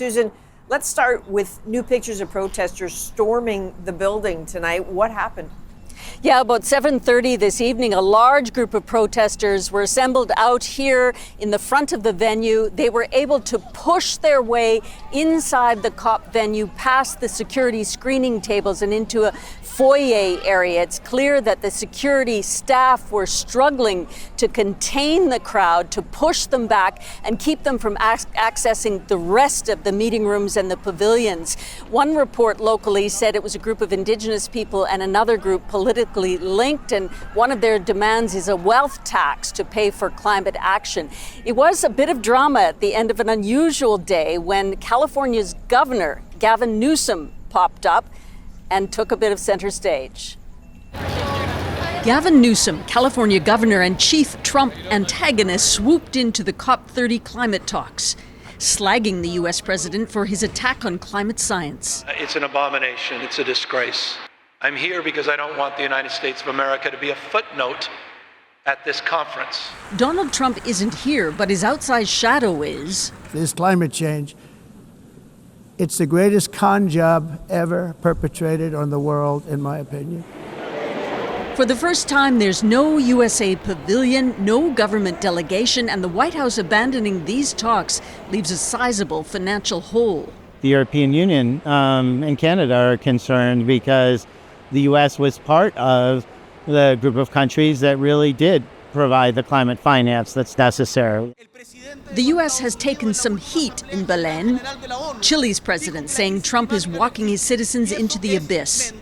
Susan, let's start with new pictures of protesters storming the building tonight. What happened? Yeah, about 7:30 this evening, a large group of protesters were assembled out here in the front of the venue. They were able to push their way inside the COP venue, past the security screening tables and into a foyer area. It's clear that the security staff were struggling to contain the crowd, to push them back and keep them from accessing the rest of the meeting rooms and the pavilions. One report locally said it was a group of Indigenous people and another group politically linked, and one of their demands is a wealth tax to pay for climate action. It was a bit of drama at the end of an unusual day when California's governor, Gavin Newsom, popped up and took a bit of center stage. Gavin Newsom, California governor and chief Trump antagonist, swooped into the COP30 climate talks, slagging the U.S. president for his attack on climate science. It's an abomination. It's a disgrace. I'm here because I don't want the United States of America to be a footnote at this conference. Donald Trump isn't here, but his outsized shadow is. This climate change, it's the greatest con job ever perpetrated on the world, in my opinion. For the first time, there's no USA pavilion, no government delegation, and the White House abandoning these talks leaves a sizable financial hole. The European Union and Canada are concerned because the U.S. was part of the group of countries that really did provide the climate finance that's necessary. The U.S. has taken some heat in Belen. Chile's president saying Trump is walking his citizens into the abyss.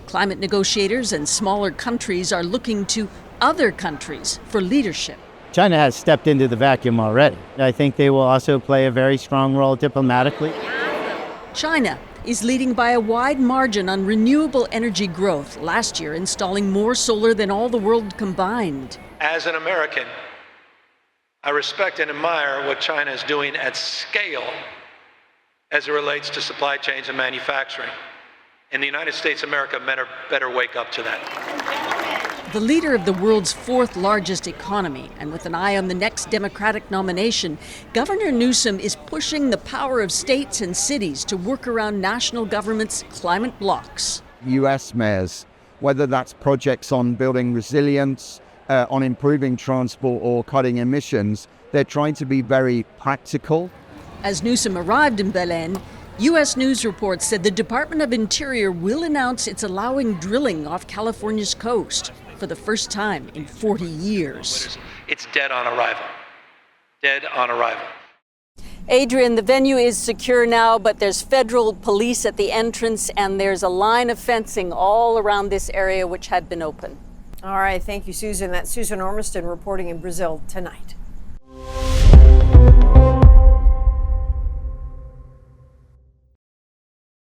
Climate negotiators and smaller countries are looking to other countries for leadership. China has stepped into the vacuum already. I think they will also play a very strong role diplomatically. China is leading by a wide margin on renewable energy growth, last year installing more solar than all the world combined. As an American, I respect and admire what China is doing at scale as it relates to supply chains and manufacturing. And the United States of America better wake up to that. The leader of the world's fourth largest economy, and with an eye on the next Democratic nomination, Governor Newsom is pushing the power of states and cities to work around national government's climate blocks. U.S. mayors, whether that's projects on building resilience, on improving transport or cutting emissions, they're trying to be very practical. As Newsom arrived in Belen, U.S. news reports said the Department of Interior will announce it's allowing drilling off California's coast for the first time in 40 years. It's dead on arrival. Dead on arrival. Adrienne, the venue is secure now, but there's federal police at the entrance and there's a line of fencing all around this area which had been open. All right, thank you, Susan. That's Susan Ormiston reporting in Brazil tonight.